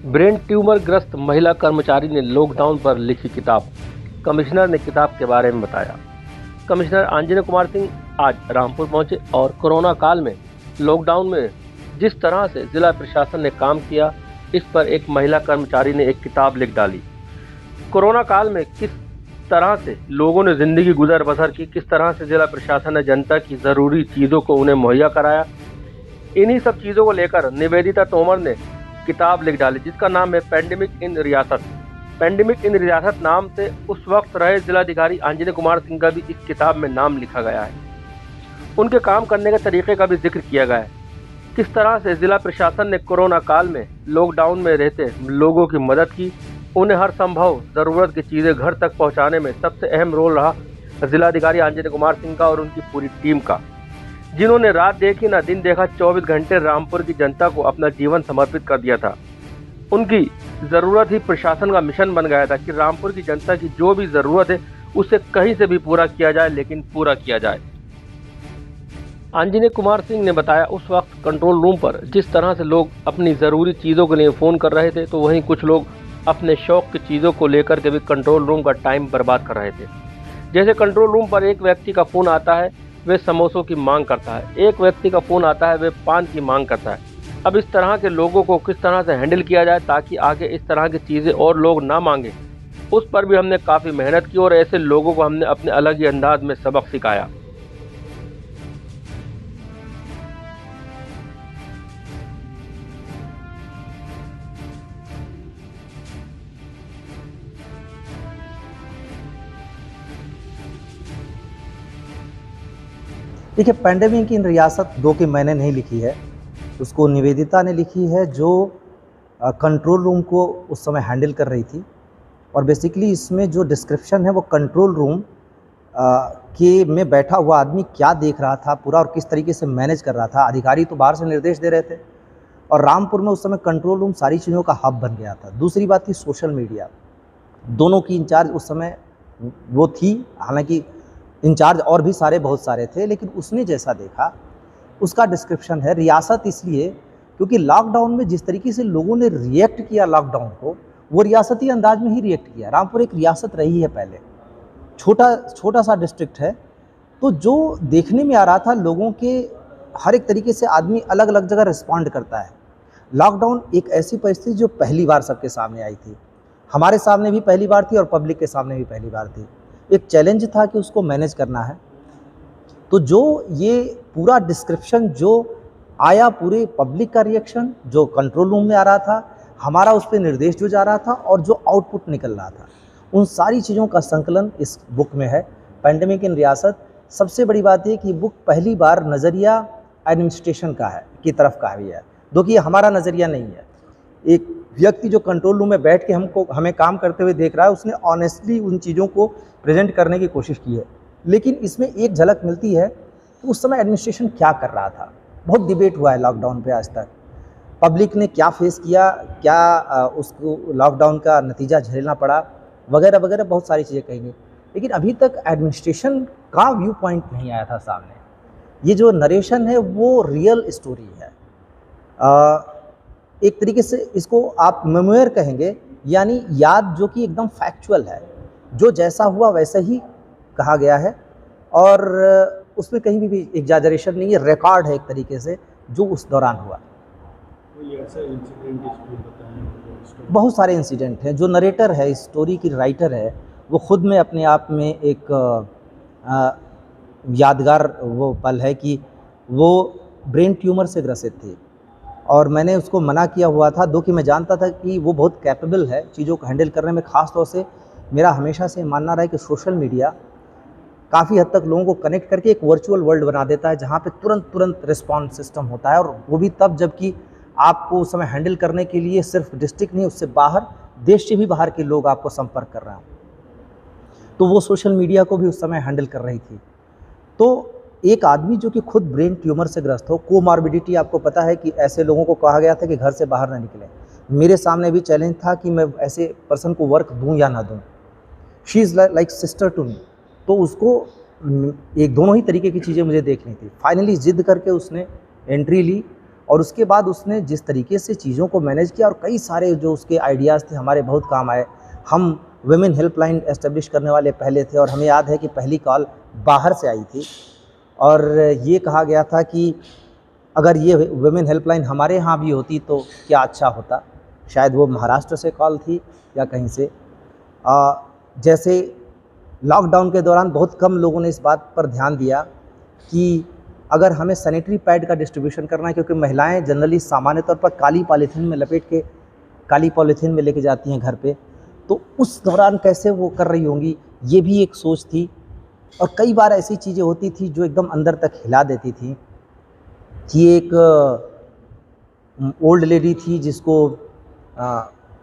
Brain tumour ग्रस्त महिला कर्मचारी ने लॉकडाउन पर लिखी किताब। कमिश्नर ने किताब के बारे में बताया। कमिश्नर आंजनेय कुमार सिंह आज रामपुर पहुंचे और कोरोना काल में लॉकडाउन में जिस तरह से जिला प्रशासन ने काम किया, इस पर एक महिला कर्मचारी ने एक किताब लिख डाली। कोरोना काल में किस तरह से लोगों ने जिंदगी गुजर बसर की, किस तरह से जिला प्रशासन ने जनता की ज़रूरी चीज़ों को उन्हें मुहैया कराया, इन्हीं सब चीज़ों को लेकर निवेदिता तोमर ने किताब लिख डाली, जिसका नाम है पैंडेमिक इन रियासत। पैंडेमिक इन रियासत नाम से उस वक्त रहे जिलाधिकारी आंजनेय कुमार सिंह का भी इस किताब में नाम लिखा गया है। उनके काम करने के तरीके का भी जिक्र किया गया है। किस तरह से जिला प्रशासन ने कोरोना काल में लॉकडाउन में रहते लोगों की मदद की, उन्हें हर संभव ज़रूरत की चीज़ें घर तक पहुंचाने में सबसे अहम रोल रहा जिलाधिकारी आंजनेय कुमार सिंह का और उनकी पूरी टीम का, जिन्होंने रात देखी ना दिन देखा 24 घंटे रामपुर की जनता को अपना जीवन समर्पित कर दिया था। उनकी ज़रूरत ही प्रशासन का मिशन बन गया था कि रामपुर की जनता की जो भी ज़रूरत है उसे कहीं से भी पूरा किया जाए, लेकिन पूरा किया जाए। आंजनेय कुमार सिंह ने बताया, उस वक्त कंट्रोल रूम पर जिस तरह से लोग अपनी ज़रूरी चीज़ों के लिए फ़ोन कर रहे थे, तो वहीं कुछ लोग अपने शौक़ की चीज़ों को लेकर के भी कंट्रोल रूम का टाइम बर्बाद कर रहे थे। जैसे कंट्रोल रूम पर एक व्यक्ति का फ़ोन आता है, वे समोसों की मांग करता है, एक व्यक्ति का फ़ोन आता है, वे पान की मांग करता है। अब इस तरह के लोगों को किस तरह से हैंडल किया जाए ताकि आगे इस तरह की चीज़ें और लोग ना मांगें, उस पर भी हमने काफ़ी मेहनत की और ऐसे लोगों को हमने अपने अलग ही अंदाज में सबक सिखाया। देखिए, पैंडेमिक इन रियासत 2 की मैंने नहीं लिखी है, उसको निवेदिता ने लिखी है, जो कंट्रोल रूम को उस समय हैंडल कर रही थी। और बेसिकली इसमें जो डिस्क्रिप्शन है वो कंट्रोल रूम के में बैठा हुआ आदमी क्या देख रहा था पूरा और किस तरीके से मैनेज कर रहा था। अधिकारी तो बाहर से निर्देश दे रहे थे और रामपुर में उस समय कंट्रोल रूम सारी चीज़ों का हब बन गया था। दूसरी बात थी सोशल मीडिया, दोनों की इंचार्ज उस समय वो थी। हालांकि इंचार्ज और भी बहुत सारे थे, लेकिन उसने जैसा देखा उसका डिस्क्रिप्शन है रियासत, इसलिए क्योंकि लॉकडाउन में जिस तरीके से लोगों ने रिएक्ट किया लॉकडाउन को, वो रियासती अंदाज में ही रिएक्ट किया। रामपुर एक रियासत रही है पहले, छोटा सा डिस्ट्रिक्ट है, तो जो देखने में आ रहा था लोगों के हर एक तरीके से आदमी अलग अलग जगह रिस्पॉन्ड करता है। लॉकडाउन एक ऐसी परिस्थिति जो पहली बार सबके सामने आई थी, हमारे सामने भी पहली बार थी और पब्लिक के सामने भी पहली बार थी। एक चैलेंज था कि उसको मैनेज करना है। तो जो ये पूरा डिस्क्रिप्शन जो आया, पूरे पब्लिक का रिएक्शन जो कंट्रोल रूम में आ रहा था, हमारा उस पर निर्देश जो जा रहा था और जो आउटपुट निकल रहा था, उन सारी चीज़ों का संकलन इस बुक में है, पैंडेमिक इन रियासत। सबसे बड़ी बात ये कि बुक पहली बार नज़रिया एडमिनिस्ट्रेशन का है, की तरफ का भी है, जो कि हमारा नज़रिया नहीं है। एक व्यक्ति जो कंट्रोल रूम में बैठ के हमें काम करते हुए देख रहा है, उसने ऑनेस्टली उन चीज़ों को प्रेजेंट करने की कोशिश की है। लेकिन इसमें एक झलक मिलती है कि उस समय एडमिनिस्ट्रेशन क्या कर रहा था। बहुत डिबेट हुआ है लॉकडाउन पे आज तक, पब्लिक ने क्या फेस किया, क्या उसको लॉकडाउन का नतीजा झेलना पड़ा, वगैरह वगैरह बहुत सारी चीज़ें कहेंगे। लेकिन अभी तक एडमिनिस्ट्रेशन का व्यू पॉइंट नहीं आया था सामने। ये जो नरेशन है वो रियल स्टोरी है, एक तरीके से इसको आप मेमोयर कहेंगे, यानी याद जो कि एकदम फैक्चुअल है, जो जैसा हुआ वैसा ही कहा गया है और उसमें कहीं भी एग्जैजरेशन नहीं है, रिकॉर्ड है एक तरीके से जो उस दौरान हुआ। कोई ऐसा इंसिडेंट इसमें बताएं? बहुत सारे इंसिडेंट हैं। जो नरेटर है, स्टोरी की राइटर है, वो खुद में अपने आप में एक यादगार वो पल है कि वो ब्रेन ट्यूमर से ग्रसित थी और मैंने उसको मना किया हुआ था, दो कि मैं जानता था कि वो बहुत कैपेबल है चीज़ों को हैंडल करने में। ख़ास तौर से मेरा हमेशा से मानना रहा है कि सोशल मीडिया काफ़ी हद तक लोगों को कनेक्ट करके एक वर्चुअल वर्ल्ड बना देता है, जहाँ पे तुरंत रिस्पॉन्स सिस्टम होता है, और वो भी तब जबकि आपको उस समय हैंडल करने के लिए सिर्फ डिस्ट्रिक्ट नहीं, उससे बाहर, देश से भी बाहर के लोग आपको संपर्क कर रहे हैं। तो वो सोशल मीडिया को भी उस समय हैंडल कर रही थी। तो एक आदमी जो कि खुद ब्रेन ट्यूमर से ग्रस्त हो, कोमॉर्बिडिटी, आपको पता है कि ऐसे लोगों को कहा गया था कि घर से बाहर ना निकलें। मेरे सामने भी चैलेंज था कि मैं ऐसे पर्सन को वर्क दूं या ना दूं। She is like sister to me. तो उसको एक दोनों ही तरीके की चीज़ें मुझे देखनी थी। फाइनली जिद करके उसने एंट्री ली और उसके बाद उसने जिस तरीके से चीज़ों को मैनेज किया और कई सारे जो उसके आइडियाज़ थे हमारे बहुत काम आए। हम वुमेन हेल्पलाइन एस्टेब्लिश करने वाले पहले थे और हमें याद है कि पहली कॉल बाहर से आई थी और ये कहा गया था कि अगर ये वुमेन हेल्पलाइन हमारे यहाँ भी होती तो क्या अच्छा होता। शायद वो महाराष्ट्र से कॉल थी या कहीं से। जैसे लॉकडाउन के दौरान बहुत कम लोगों ने इस बात पर ध्यान दिया कि अगर हमें सैनिटरी पैड का डिस्ट्रीब्यूशन करना है, क्योंकि महिलाएं जनरली सामान्य तौर पर काली पॉलीथीन में लपेट के काली पॉलीथीन में लेके जाती हैं घर पे, तो उस दौरान कैसे वो कर रही होंगी, ये भी एक सोच थी। और कई बार ऐसी चीज़ें होती थी जो एकदम अंदर तक हिला देती थी कि एक ओल्ड लेडी थी जिसको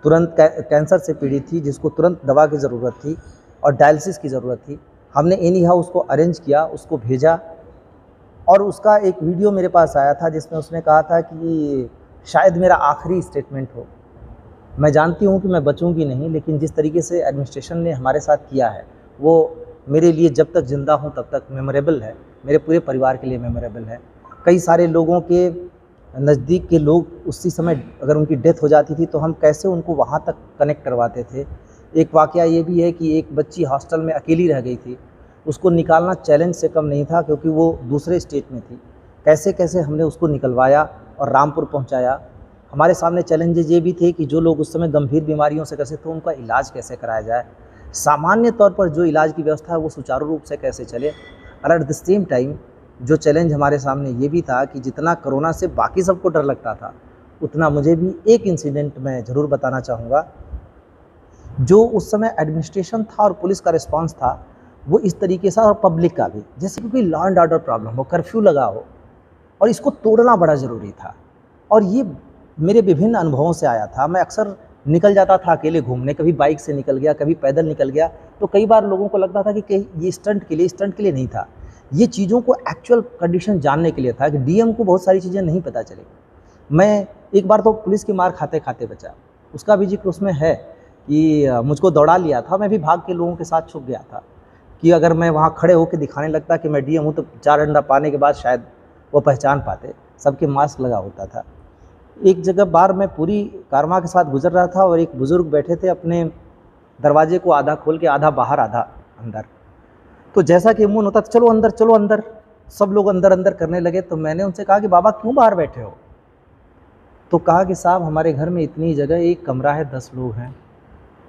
तुरंत कैंसर से पीड़ित थी, जिसको तुरंत दवा की ज़रूरत थी और डायलिसिस की ज़रूरत थी। हमने एनी हाउ उसको अरेंज किया, उसको भेजा और उसका एक वीडियो मेरे पास आया था जिसमें उसने कहा था कि शायद मेरा आखिरी स्टेटमेंट हो। मैं जानती हूँ कि मैं बचूंगी नहीं, लेकिन जिस तरीके से एडमिनिस्ट्रेशन ने हमारे साथ किया है वो मेरे लिए जब तक ज़िंदा हूँ तब तक मेमोरेबल है, मेरे पूरे परिवार के लिए मेमोरेबल है। कई सारे लोगों के नज़दीक के लोग उसी समय अगर उनकी डेथ हो जाती थी तो हम कैसे उनको वहाँ तक कनेक्ट करवाते थे। एक वाक़या ये भी है कि एक बच्ची हॉस्टल में अकेली रह गई थी, उसको निकालना चैलेंज से कम नहीं था क्योंकि वो दूसरे स्टेट में थी। कैसे कैसे हमने उसको निकलवाया और रामपुर पहुंचाया। हमारे सामने चैलेंजेस ये भी थे कि जो लोग उस समय गंभीर बीमारियों से ग्रसित थे उनका इलाज कैसे कराया जाए, सामान्य तौर पर जो इलाज की व्यवस्था है वो सुचारू रूप से कैसे चले। और एट द सेम टाइम जो चैलेंज हमारे सामने ये भी था कि जितना कोरोना से बाकी सबको डर लगता था, उतना मुझे भी एक इंसिडेंट मैं ज़रूर बताना चाहूँगा। जो उस समय एडमिनिस्ट्रेशन था और पुलिस का रिस्पांस था वो इस तरीके से, और पब्लिक का भी, जैसे कि कोई लॉ एंड ऑर्डर प्रॉब्लम हो, कर्फ्यू लगा हो और इसको तोड़ना बड़ा ज़रूरी था। और ये मेरे विभिन्न अनुभवों से आया था। मैं अक्सर निकल जाता था अकेले घूमने, कभी बाइक से निकल गया, कभी पैदल निकल गया, तो कई बार लोगों को लगता था कि ये स्टंट के लिए नहीं था, ये चीज़ों को एक्चुअल कंडीशन जानने के लिए था कि डीएम को बहुत सारी चीज़ें नहीं पता चली। मैं एक बार तो पुलिस की मार खाते खाते बचा, उसका भी जिक्र उसमें है कि मुझको दौड़ा लिया था, मैं भी भाग के लोगों के साथ छुप गया था कि अगर मैं वहाँ खड़े होकर दिखाने लगता कि मैं डीएम हूँ तो 4 डंडा पाने के बाद शायद वो पहचान पाते। सबके मास्क लगा होता था। एक जगह बार मैं पूरी कारवां के साथ गुजर रहा था और एक बुज़ुर्ग बैठे थे अपने दरवाजे को आधा खोल के, आधा बाहर आधा अंदर। तो जैसा कि मुन होता था, चलो अंदर चलो अंदर, सब लोग अंदर अंदर करने लगे। तो मैंने उनसे कहा कि बाबा क्यों बाहर बैठे हो? तो कहा कि साहब हमारे घर में इतनी जगह, एक कमरा है, 10 लोग हैं,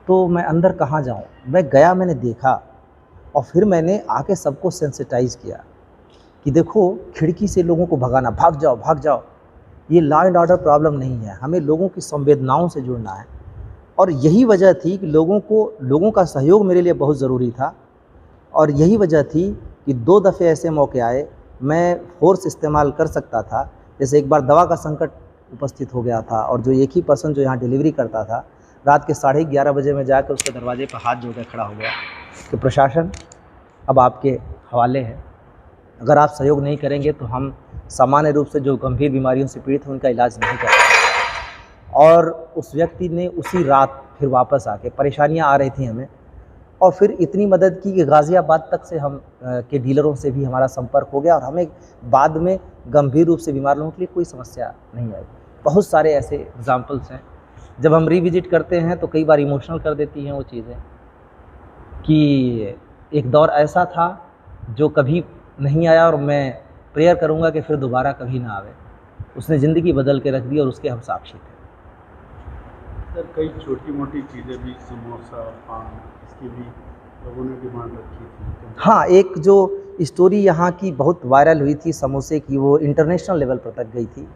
तो मैं अंदर कहाँ जाऊँ। मैं गया, मैंने देखा और फिर मैंने आके सबको सेंसिटाइज किया कि देखो खिड़की से लोगों को भगाना, भाग जाओ भाग जाओ, ये लॉ एंड ऑर्डर प्रॉब्लम नहीं है, हमें लोगों की संवेदनाओं से जुड़ना है। और यही वजह थी कि लोगों का सहयोग मेरे लिए बहुत ज़रूरी था। और यही वजह थी कि 2 दफ़े ऐसे मौके आए मैं फोर्स इस्तेमाल कर सकता था। जैसे एक बार दवा का संकट उपस्थित हो गया था और जो एक ही पर्सन जो यहाँ डिलीवरी करता था, रात के 11:30 बजे में जाकर उसके दरवाजे पर हाथ जोड़ कर खड़ा हो गया कि प्रशासन अब आपके हवाले है, अगर आप सहयोग नहीं करेंगे तो हम सामान्य रूप से जो गंभीर बीमारियों से पीड़ित हैं उनका इलाज नहीं कर पाएंगे। और उस व्यक्ति ने उसी रात फिर वापस आके, परेशानियां आ रही थी हमें, और फिर इतनी मदद की कि गाज़ियाबाद तक से हम के डीलरों से भी हमारा संपर्क हो गया और हमें बाद में गंभीर रूप से बीमार लोगों के लिए कोई समस्या नहीं आई। बहुत सारे ऐसे एग्जाम्पल्स हैं। जब हम रिविजिट करते हैं तो कई बार इमोशनल कर देती हैं वो चीज़ें कि एक दौर ऐसा था जो कभी नहीं आया और मैं प्रेयर करूंगा कि फिर दोबारा कभी ना आवे। उसने ज़िंदगी बदल के रख दी और उसके हम साक्षी थे। सर कई छोटी मोटी चीज़ें भी, समोसा, पान, इसकी भी लोगों ने डिमांड रखी थी। हाँ, एक जो स्टोरी यहाँ की बहुत वायरल हुई थी समोसे की, वो इंटरनेशनल लेवल पर तक गई थी।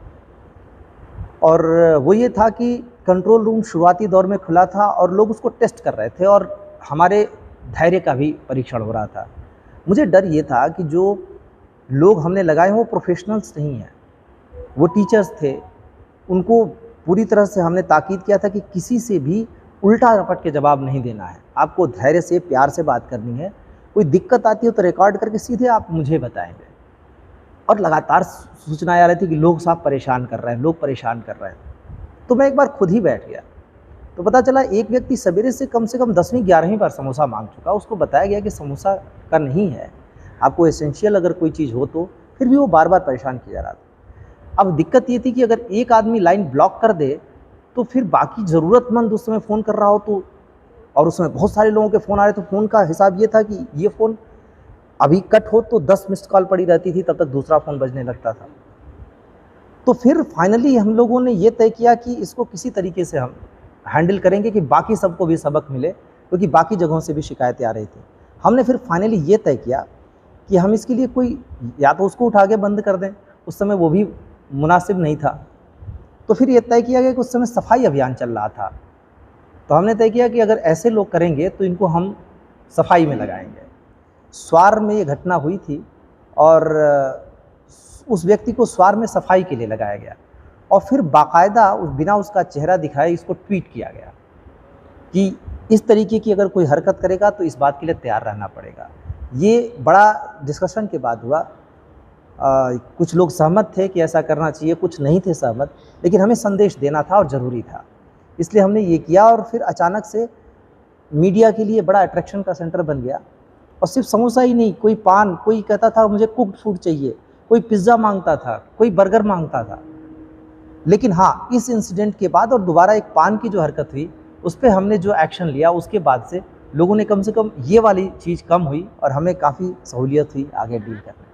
और वो ये था कि कंट्रोल रूम शुरुआती दौर में खुला था और लोग उसको टेस्ट कर रहे थे और हमारे धैर्य का भी परीक्षण हो रहा था। मुझे डर ये था कि जो लोग हमने लगाए हैं वो प्रोफेशनल्स नहीं हैं, वो टीचर्स थे। उनको पूरी तरह से हमने ताकीद किया था कि किसी से भी उल्टा रपट के जवाब नहीं देना है, आपको धैर्य से प्यार से बात करनी है। कोई दिक्कत आती हो तो रिकॉर्ड करके सीधे आप मुझे बताएंगे। और लगातार सूचनाएं आ रही थी कि लोग साहब परेशान कर रहे हैं, लोग परेशान कर रहे हैं। तो मैं एक बार खुद ही बैठ गया तो पता चला एक व्यक्ति सवेरे से कम 10वीं 11वीं बार समोसा मांग चुका। उसको बताया गया कि समोसा का नहीं है, आपको एसेंशियल अगर कोई चीज़ हो तो, फिर भी वो बार बार परेशान किया जा रहा था। अब दिक्कत ये थी कि अगर एक आदमी लाइन ब्लॉक कर दे तो फिर बाकी ज़रूरतमंद उस समय फ़ोन कर रहा हो तो, और उसमें बहुत सारे लोगों के फ़ोन आ रहे, तो फ़ोन का हिसाब ये था कि ये फ़ोन अभी कट हो तो 10 मिस्ड कॉल पड़ी रहती थी, तब तक दूसरा फ़ोन बजने लगता था। तो फिर फाइनली हम लोगों ने ये तय किया कि इसको किसी तरीके से हम हैंडल करेंगे कि बाकी सबको भी सबक मिले, क्योंकि बाकी जगहों से भी शिकायतें आ रही थी। हमने फिर फाइनली ये तय किया कि हम इसके लिए कोई, या तो उसको उठा के बंद कर दें, उस समय वो भी मुनासिब नहीं था। तो फिर ये तय किया गया कि उस समय सफाई अभियान चल रहा था, तो हमने तय किया कि अगर ऐसे लोग करेंगे तो इनको हम सफाई में लगाएंगे। स्वार में ये घटना हुई थी और उस व्यक्ति को स्वार में सफाई के लिए लगाया गया, और फिर बाकायदा बिना उसका चेहरा दिखाए इसको ट्वीट किया गया कि इस तरीके की अगर कोई हरकत करेगा तो इस बात के लिए तैयार रहना पड़ेगा। ये बड़ा डिस्कशन के बाद हुआ। कुछ लोग सहमत थे कि ऐसा करना चाहिए, कुछ नहीं थे सहमत, लेकिन हमें संदेश देना था और ज़रूरी था, इसलिए हमने ये किया। और फिर अचानक से मीडिया के लिए बड़ा अट्रैक्शन का सेंटर बन गया। और सिर्फ समोसा ही नहीं, कोई पान, कोई कहता था मुझे कुक्ड फूड चाहिए, कोई पिज़्ज़ा मांगता था, कोई बर्गर मांगता था। लेकिन हाँ, इस इंसिडेंट के बाद और दोबारा एक पान की जो हरकत हुई उस पर हमने जो एक्शन लिया, उसके बाद से लोगों ने कम से कम ये वाली चीज़ कम हुई और हमें काफ़ी सहूलियत हुई आगे डील करने में।